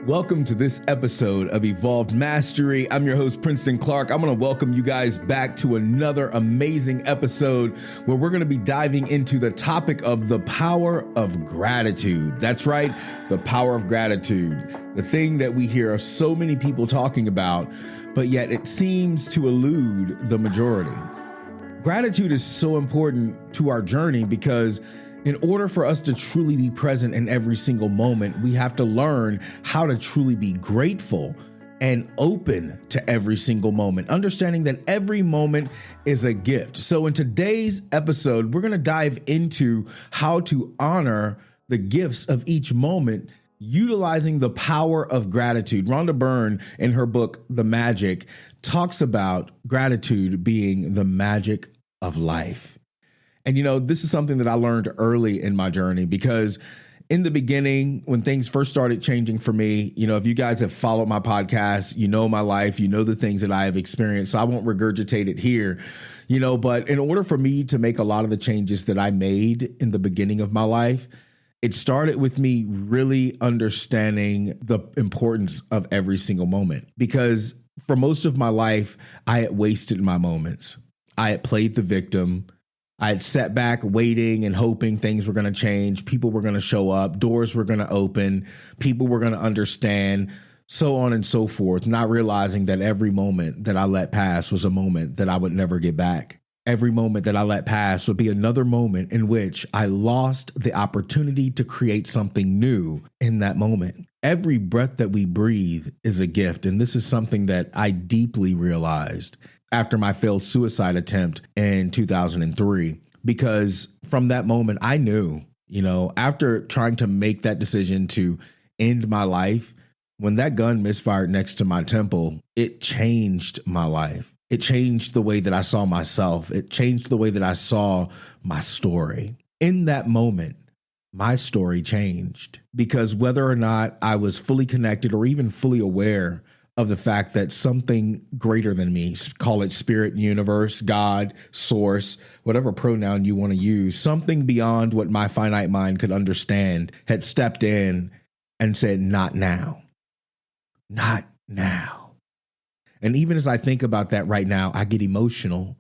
Welcome to this episode of Evolved Mastery. I'm your host, Princeton Clark. I'm going to welcome you guys back to another amazing episode where we're going to be diving into the topic of the power of gratitude. That's right, the power of gratitude, the thing that we hear so many people talking about, but yet it seems to elude the majority. Gratitude is so important to our journey because in order for us to truly be present in every single moment, we have to learn how to truly be grateful and open to every single moment, understanding that every moment is a gift. So in today's episode, we're going to dive into how to honor the gifts of each moment, utilizing the power of gratitude. Rhonda Byrne, in her book, The Magic, talks about gratitude being the magic of life. And, this is something that I learned early in my journey because in the beginning, when things first started changing for me, if you guys have followed my podcast, you know my life, you know the things that I have experienced. So I won't regurgitate it here, but in order for me to make a lot of the changes that I made in the beginning of my life, it started with me really understanding the importance of every single moment. Because for most of my life, I had wasted my moments. I had played the victim. I had sat back waiting and hoping things were going to change. People were going to show up. Doors were going to open. People were going to understand, so on and so forth, not realizing that every moment that I let pass was a moment that I would never get back. Every moment that I let pass would be another moment in which I lost the opportunity to create something new in that moment. Every breath that we breathe is a gift. And this is something that I deeply realized after my failed suicide attempt in 2003, because from that moment, I knew, after trying to make that decision to end my life, when that gun misfired next to my temple, it changed my life. It changed the way that I saw myself. It changed the way that I saw my story. In that moment, my story changed because whether or not I was fully connected or even fully aware of the fact that something greater than me, call it spirit, universe, God, source, whatever pronoun you want to use, something beyond what my finite mind could understand, had stepped in and said, not now, not now. And even as I think about that right now, I get emotional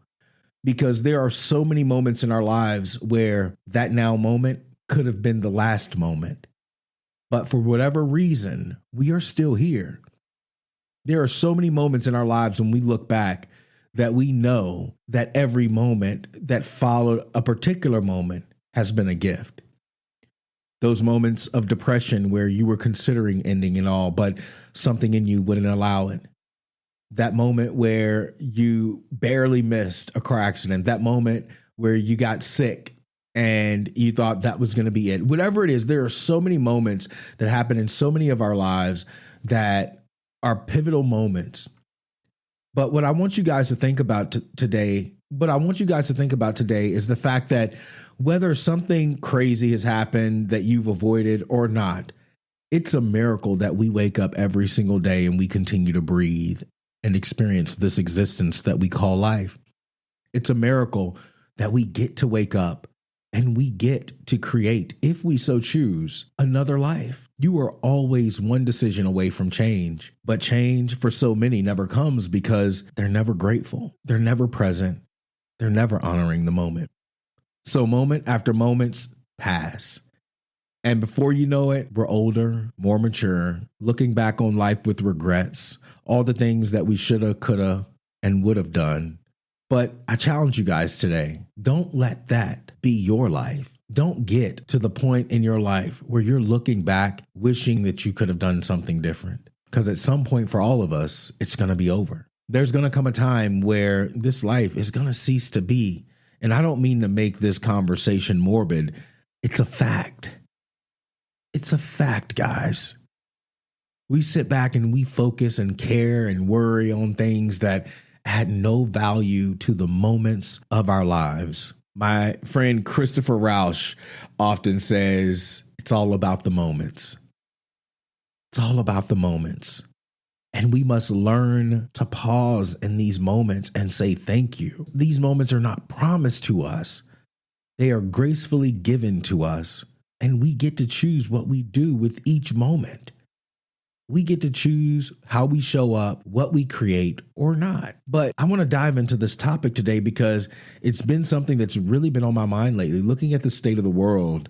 because there are so many moments in our lives where that now moment could have been the last moment. But for whatever reason, we are still here. There are so many moments in our lives when we look back that we know that every moment that followed a particular moment has been a gift. Those moments of depression where you were considering ending it all, but something in you wouldn't allow it. That moment where you barely missed a car accident. That moment where you got sick and you thought that was going to be it. Whatever it is, there are so many moments that happen in so many of our lives that are pivotal moments. But what I want you guys to think about today is the fact that whether something crazy has happened that you've avoided or not, it's a miracle that we wake up every single day and we continue to breathe and experience this existence that we call life. It's a miracle that we get to wake up and we get to create, if we so choose, another life. You are always one decision away from change, but change for so many never comes because they're never grateful. They're never present. They're never honoring the moment. So moment after moments pass. And before you know it, we're older, more mature, looking back on life with regrets, all the things that we shoulda, coulda, and would have done. But I challenge you guys today, don't let that be your life. Don't get to the point in your life where you're looking back, wishing that you could have done something different. Because at some point for all of us, it's going to be over. There's going to come a time where this life is going to cease to be. And I don't mean to make this conversation morbid. It's a fact. It's a fact, guys. We sit back and we focus and care and worry on things that add no value to the moments of our lives. My friend Christopher Rausch often says, it's all about the moments. It's all about the moments. And we must learn to pause in these moments and say thank you. These moments are not promised to us. They are gracefully given to us. And we get to choose what we do with each moment. We get to choose how we show up, what we create or not. But I want to dive into this topic today because it's been something that's really been on my mind lately. Looking at the state of the world,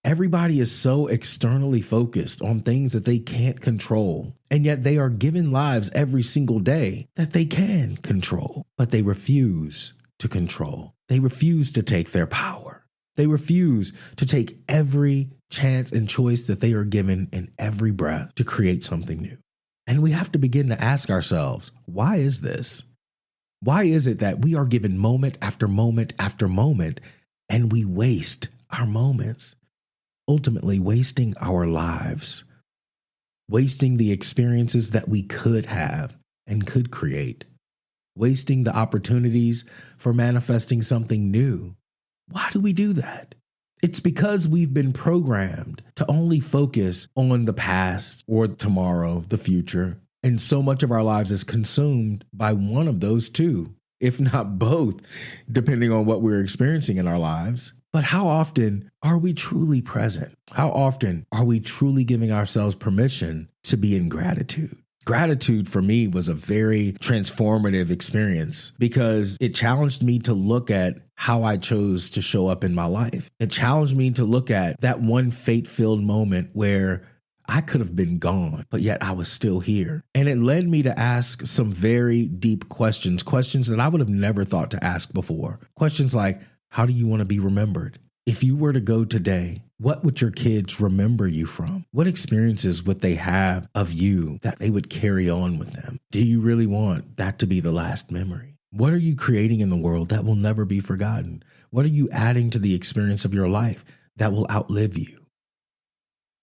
everybody is so externally focused on things that they can't control. And yet they are given lives every single day that they can control, but they refuse to control. They refuse to take their power. They refuse to take every chance and choice that they are given in every breath to create something new. And we have to begin to ask ourselves, why is this? Why is it that we are given moment after moment after moment and we waste our moments? Ultimately, wasting our lives, wasting the experiences that we could have and could create, wasting the opportunities for manifesting something new. Why do we do that? It's because we've been programmed to only focus on the past or tomorrow, the future. And so much of our lives is consumed by one of those two, if not both, depending on what we're experiencing in our lives. But how often are we truly present? How often are we truly giving ourselves permission to be in gratitude? Gratitude for me was a very transformative experience because it challenged me to look at how I chose to show up in my life. It challenged me to look at that one fate-filled moment where I could have been gone, but yet I was still here. And it led me to ask some very deep questions, questions that I would have never thought to ask before. Questions like, how do you want to be remembered? If you were to go today, what would your kids remember you from? What experiences would they have of you that they would carry on with them? Do you really want that to be the last memory? What are you creating in the world that will never be forgotten? What are you adding to the experience of your life that will outlive you?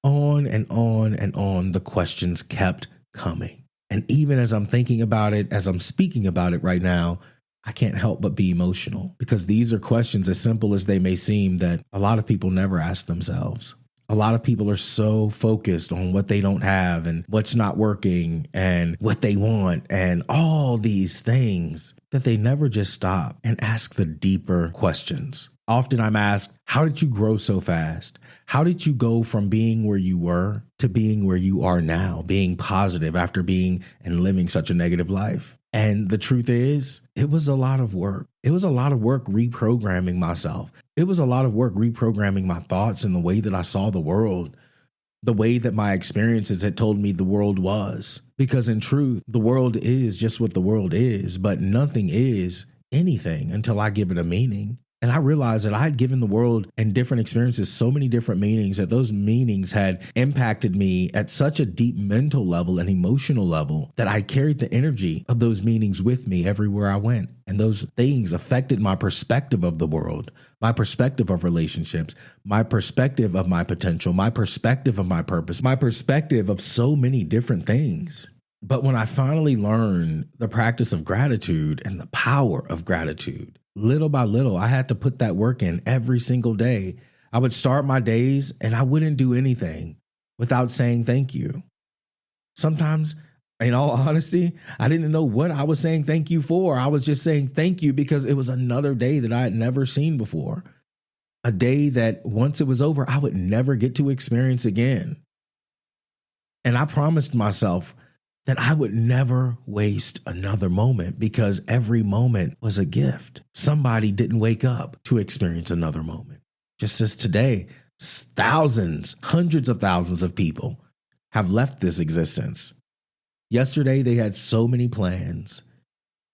On and on and on, the questions kept coming. And even as I'm thinking about it, as I'm speaking about it right now, I can't help but be emotional because these are questions, as simple as they may seem, that a lot of people never ask themselves. A lot of people are so focused on what they don't have and what's not working and what they want and all these things that they never just stop and ask the deeper questions. Often I'm asked, how did you grow so fast? How did you go from being where you were to being where you are now, being positive after being and living such a negative life? And the truth is, it was a lot of work. It was a lot of work reprogramming myself. It was a lot of work reprogramming my thoughts and the way that I saw the world, the way that my experiences had told me the world was. Because in truth, the world is just what the world is, but nothing is anything until I give it a meaning. And I realized that I had given the world and different experiences so many different meanings that those meanings had impacted me at such a deep mental level and emotional level that I carried the energy of those meanings with me everywhere I went. And those things affected my perspective of the world, my perspective of relationships, my perspective of my potential, my perspective of my purpose, my perspective of so many different things. But when I finally learned the practice of gratitude and the power of gratitude, little by little, I had to put that work in every single day. I would start my days and I wouldn't do anything without saying thank you. Sometimes, in all honesty, I didn't know what I was saying thank you for. I was just saying thank you because it was another day that I had never seen before. A day that once it was over, I would never get to experience again. And I promised myself that I would never waste another moment because every moment was a gift. Somebody didn't wake up to experience another moment. Just as today, thousands, hundreds of thousands of people have left this existence. Yesterday, they had so many plans.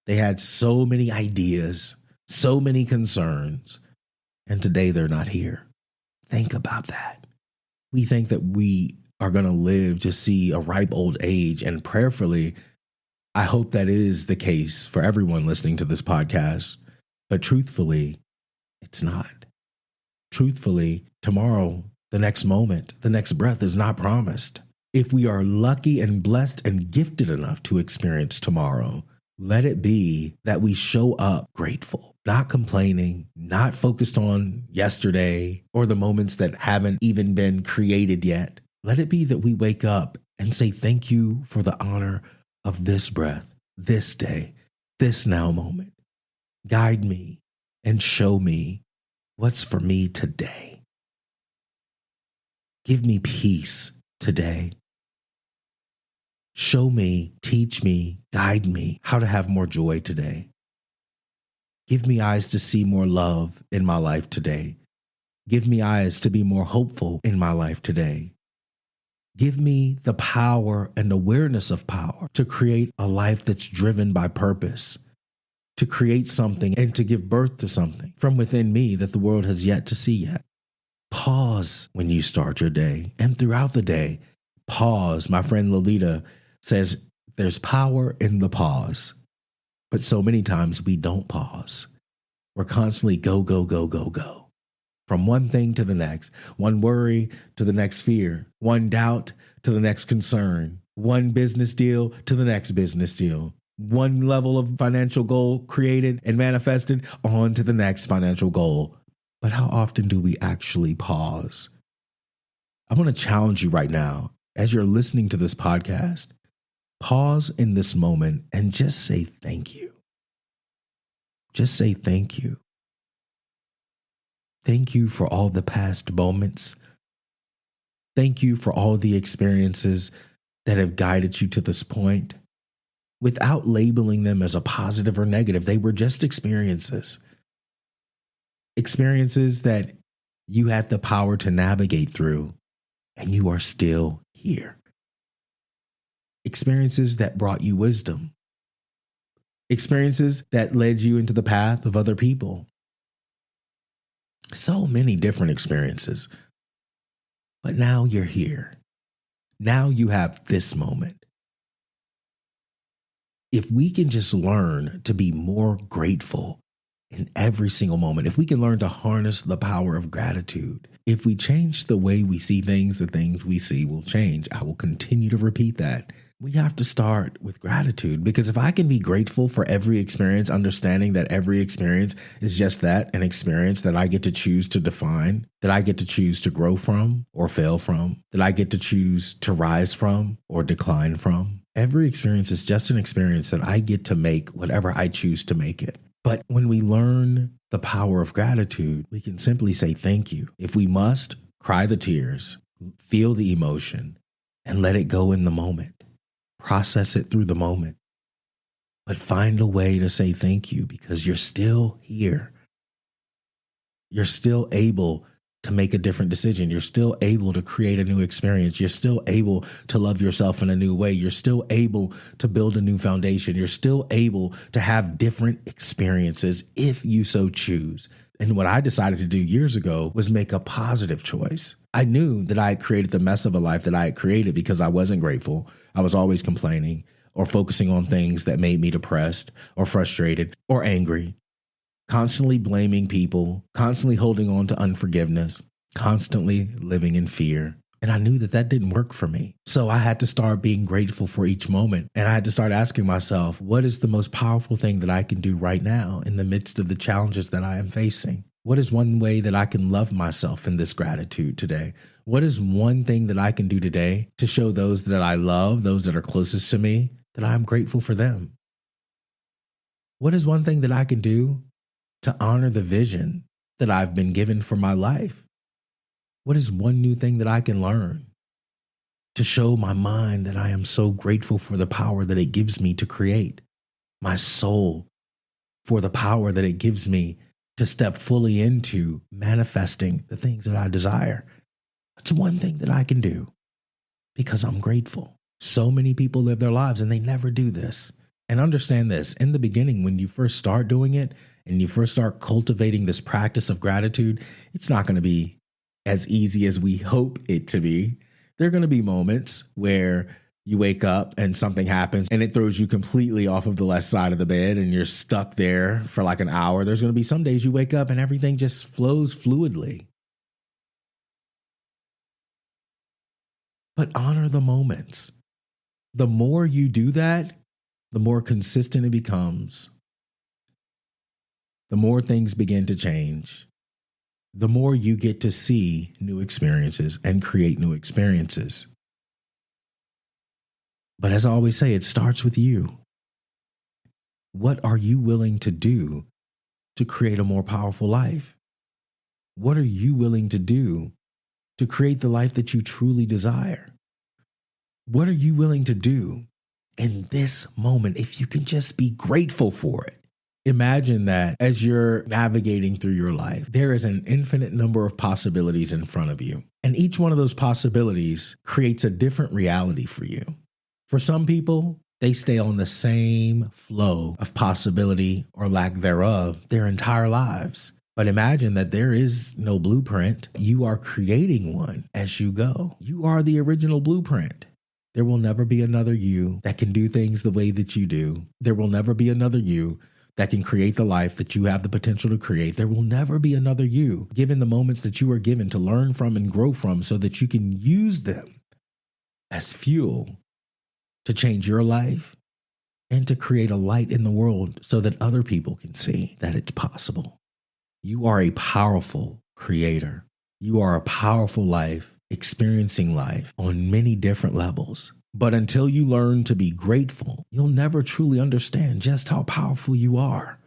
They had so many ideas, so many concerns. And today they're not here. Think about that. We think that we are going to live to see a ripe old age. And prayerfully, I hope that is the case for everyone listening to this podcast. But truthfully, it's not. Truthfully, tomorrow, the next moment, the next breath is not promised. If we are lucky and blessed and gifted enough to experience tomorrow, let it be that we show up grateful, not complaining, not focused on yesterday or the moments that haven't even been created yet. Let it be that we wake up and say thank you for the honor of this breath, this day, this now moment. Guide me and show me what's for me today. Give me peace today. Show me, teach me, guide me how to have more joy today. Give me eyes to see more love in my life today. Give me eyes to be more hopeful in my life today. Give me the power and awareness of power to create a life that's driven by purpose, to create something and to give birth to something from within me that the world has yet to see yet. Pause when you start your day and throughout the day. Pause. My friend Lolita says there's power in the pause, but so many times we don't pause. We're constantly go, go, go, go, go. From one thing to the next, one worry to the next fear, one doubt to the next concern, one business deal to the next business deal, one level of financial goal created and manifested on to the next financial goal. But how often do we actually pause? I want to challenge you right now, as you're listening to this podcast, pause in this moment and just say thank you. Just say thank you. Thank you for all the past moments. Thank you for all the experiences that have guided you to this point. Without labeling them as a positive or negative, they were just experiences. Experiences that you had the power to navigate through, and you are still here. Experiences that brought you wisdom. Experiences that led you into the path of other people. So many different experiences. But now you're here. Now you have this moment. If we can just learn to be more grateful in every single moment, if we can learn to harness the power of gratitude, if we change the way we see things, the things we see will change. I will continue to repeat that. We have to start with gratitude, because if I can be grateful for every experience, understanding that every experience is just that, an experience that I get to choose to define, that I get to choose to grow from or fail from, that I get to choose to rise from or decline from. Every experience is just an experience that I get to make whatever I choose to make it. But when we learn the power of gratitude, we can simply say thank you. If we must, cry the tears, feel the emotion, and let it go in the moment. Process it through the moment. But find a way to say thank you, because you're still here. You're still able to make a different decision. You're still able to create a new experience. You're still able to love yourself in a new way. You're still able to build a new foundation. You're still able to have different experiences if you so choose. And what I decided to do years ago was make a positive choice. I knew that I had created the mess of a life that I had created because I wasn't grateful. I was always complaining or focusing on things that made me depressed or frustrated or angry. Constantly blaming people, constantly holding on to unforgiveness, constantly living in fear. And I knew that that didn't work for me. So I had to start being grateful for each moment. And I had to start asking myself, what is the most powerful thing that I can do right now in the midst of the challenges that I am facing? What is one way that I can love myself in this gratitude today? What is one thing that I can do today to show those that I love, those that are closest to me, that I'm grateful for them? What is one thing that I can do to honor the vision that I've been given for my life? What is one new thing that I can learn to show my mind that I am so grateful for the power that it gives me to create, my soul for the power that it gives me to step fully into manifesting the things that I desire? That's one thing that I can do because I'm grateful. So many people live their lives and they never do this. And understand this, in the beginning, when you first start doing it and you first start cultivating this practice of gratitude, it's not going to be as easy as we hope it to be. There are going to be moments where you wake up and something happens and it throws you completely off of the left side of the bed and you're stuck there for like an hour. There's going to be some days you wake up and everything just flows fluidly. But honor the moments. The more you do that, the more consistent it becomes. The more things begin to change. The more you get to see new experiences and create new experiences. But as I always say, it starts with you. What are you willing to do to create a more powerful life? What are you willing to do to create the life that you truly desire? What are you willing to do in this moment if you can just be grateful for it? Imagine that as you're navigating through your life, there is an infinite number of possibilities in front of you. And each one of those possibilities creates a different reality for you. For some people, they stay on the same flow of possibility or lack thereof their entire lives. But imagine that there is no blueprint. You are creating one as you go. You are the original blueprint. There will never be another you that can do things the way that you do. There will never be another you that can create the life that you have the potential to create. There will never be another you, given the moments that you are given to learn from and grow from so that you can use them as fuel to change your life and to create a light in the world so that other people can see that it's possible. You are a powerful creator. You are a powerful life, experiencing life on many different levels. But until you learn to be grateful, you'll never truly understand just how powerful you are.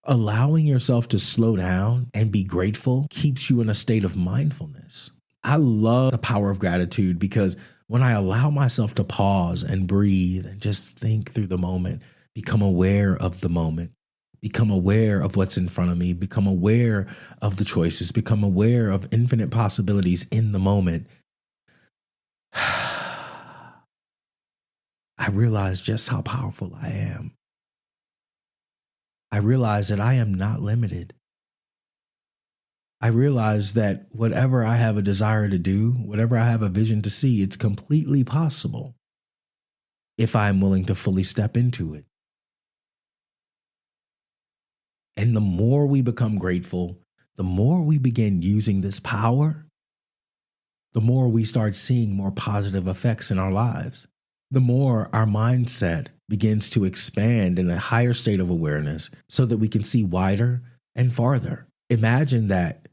Allowing yourself to slow down and be grateful keeps you in a state of mindfulness. I love the power of gratitude because when I allow myself to pause and breathe and just think through the moment, become aware of the moment, become aware of what's in front of me, become aware of the choices, become aware of infinite possibilities in the moment, I realize just how powerful I am. I realize that I am not limited. I realize that whatever I have a desire to do, whatever I have a vision to see, it's completely possible if I'm willing to fully step into it. And the more we become grateful, the more we begin using this power, the more we start seeing more positive effects in our lives. The more our mindset begins to expand in a higher state of awareness so that we can see wider and farther. Imagine that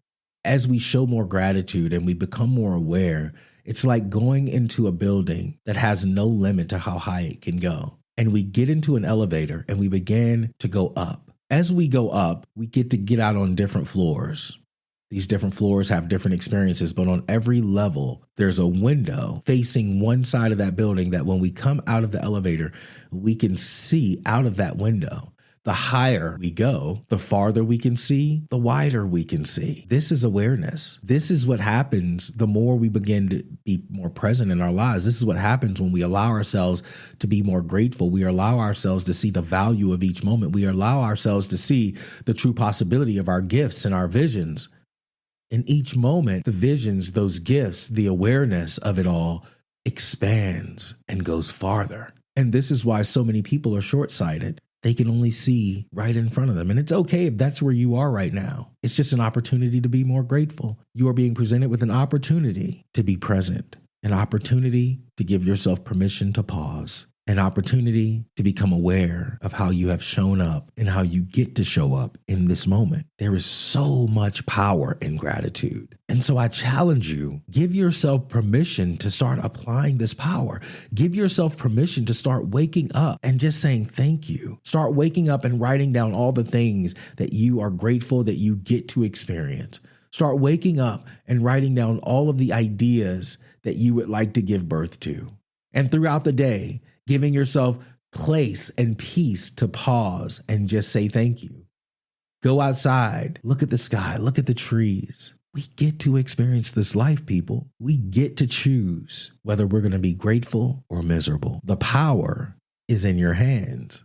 as we show more gratitude and we become more aware, it's like going into a building that has no limit to how high it can go. And we get into an elevator and we begin to go up. As we go up, we get to get out on different floors. These different floors have different experiences, but on every level, there's a window facing one side of that building that when we come out of the elevator, we can see out of that window. The higher we go, the farther we can see, the wider we can see. This is awareness. This is what happens the more we begin to be more present in our lives. This is what happens when we allow ourselves to be more grateful. We allow ourselves to see the value of each moment. We allow ourselves to see the true possibility of our gifts and our visions. In each moment, the visions, those gifts, the awareness of it all expands and goes farther. And this is why so many people are short-sighted. They can only see right in front of them. And it's okay if that's where you are right now. It's just an opportunity to be more grateful. You are being presented with an opportunity to be present, an opportunity to give yourself permission to pause, an opportunity to become aware of how you have shown up and how you get to show up in this moment. There is so much power in gratitude. And so I challenge you, give yourself permission to start applying this power. Give yourself permission to start waking up and just saying thank you. Start waking up and writing down all the things that you are grateful that you get to experience. Start waking up and writing down all of the ideas that you would like to give birth to. And throughout the day, giving yourself place and peace to pause and just say thank you. Go outside, look at the sky, look at the trees. We get to experience this life, people. We get to choose whether we're going to be grateful or miserable. The power is in your hands.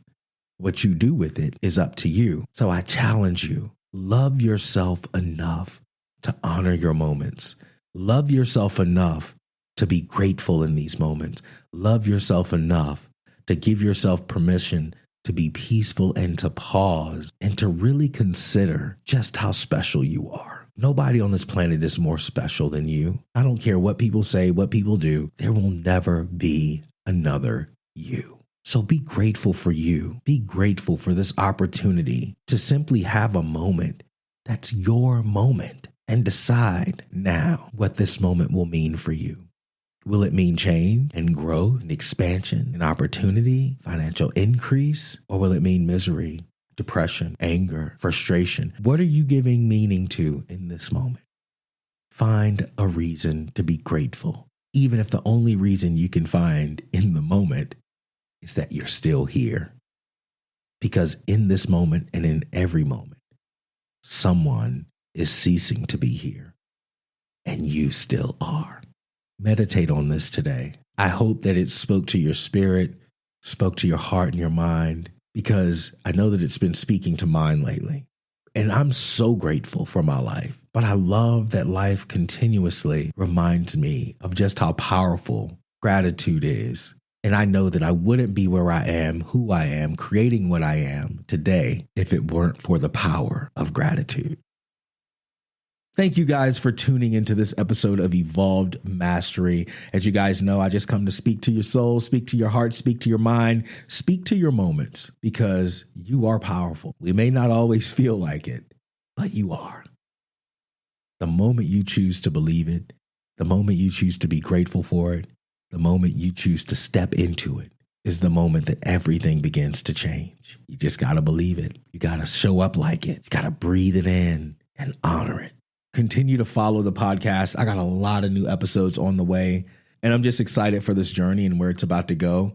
What you do with it is up to you. So I challenge you, love yourself enough to honor your moments. Love yourself enough to be grateful in these moments. Love yourself enough to give yourself permission to be peaceful and to pause and to really consider just how special you are. Nobody on this planet is more special than you. I don't care what people say, what people do. There will never be another you. So be grateful for you. Be grateful for this opportunity to simply have a moment that's your moment and decide now what this moment will mean for you. Will it mean change and growth and expansion and opportunity, financial increase? Or will it mean misery, depression, anger, frustration? What are you giving meaning to in this moment? Find a reason to be grateful. even if the only reason you can find in the moment is that you're still here. Because in this moment and in every moment, someone is ceasing to be here, and you still are. Meditate on this today. I hope that it spoke to your spirit, spoke to your heart and your mind, because I know that it's been speaking to mine lately. And I'm so grateful for my life. But I love that life continuously reminds me of just how powerful gratitude is. And I know that I wouldn't be where I am, who I am, creating what I am today if it weren't for the power of gratitude. Thank you guys for tuning into this episode of Evolved Mastery. As you guys know, I just come to speak to your soul, speak to your heart, speak to your mind, speak to your moments, because you are powerful. We may not always feel like it, but you are. The moment you choose to believe it, the moment you choose to be grateful for it, the moment you choose to step into it is the moment that everything begins to change. You just got to believe it. You got to show up like it. You got to breathe it in and honor it. Continue to follow the podcast. I got a lot of new episodes on the way, and I'm just excited for this journey and where it's about to go.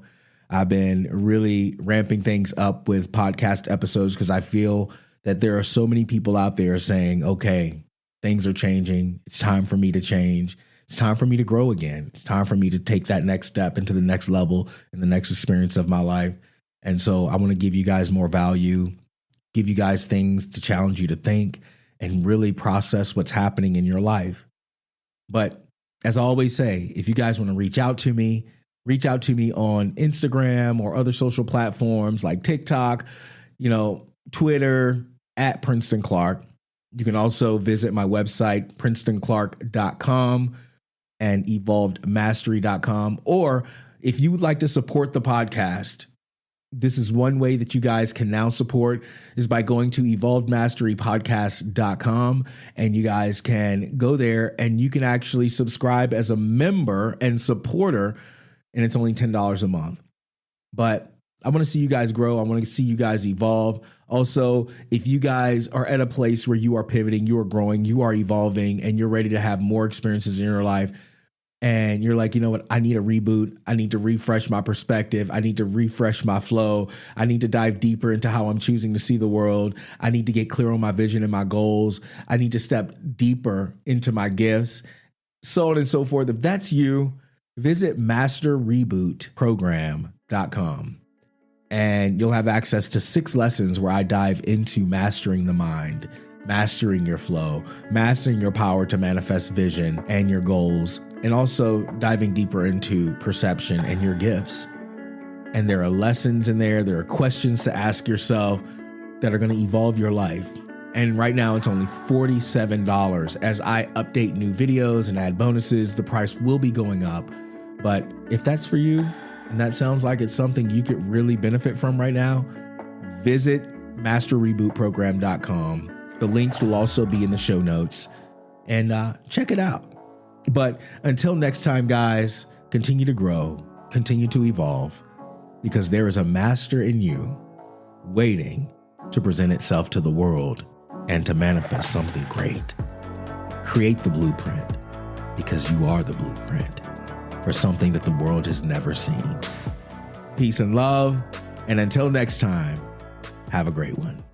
I've been really ramping things up with podcast episodes because I feel that there are so many people out there saying, okay, things are changing. It's time for me to change. It's time for me to grow again. It's time for me to take that next step into the next level and the next experience of my life. And so I want to give you guys more value, give you guys things to challenge you to think, and really process what's happening in your life. But as I always say, if you guys want to reach out to me on Instagram or other social platforms like TikTok, Twitter, at Princeton Clark. You can also visit my website, PrincetonClark.com and evolvedmastery.com. Or if you would like to support the podcast, this is one way that you guys can now support is by going to evolvedmasterypodcast.com, and you guys can go there and you can actually subscribe as a member and supporter, and it's only $10 a month. But I want to see you guys grow. I want to see you guys evolve. Also, if you guys are at a place where you are pivoting, you are growing, you are evolving, and you're ready to have more experiences in your life, and you're like, you know what, I need a reboot. I need to refresh my perspective. I need to refresh my flow. I need to dive deeper into how I'm choosing to see the world. I need to get clear on my vision and my goals. I need to step deeper into my gifts, so on and so forth. If that's you, visit masterrebootprogram.com. And you'll have access to 6 lessons where I dive into mastering the mind, mastering your flow, mastering your power to manifest vision and your goals, and also diving deeper into perception and your gifts. And there are lessons in there. There are questions to ask yourself that are going to evolve your life. And right now it's only $47. As I update new videos and add bonuses, the price will be going up. But if that's for you, and that sounds like it's something you could really benefit from right now, visit masterrebootprogram.com. The links will also be in the show notes, and check it out. But until next time, guys, continue to grow, continue to evolve, because there is a master in you waiting to present itself to the world and to manifest something great. Create the blueprint, because you are the blueprint for something that the world has never seen. Peace and love. And until next time, have a great one.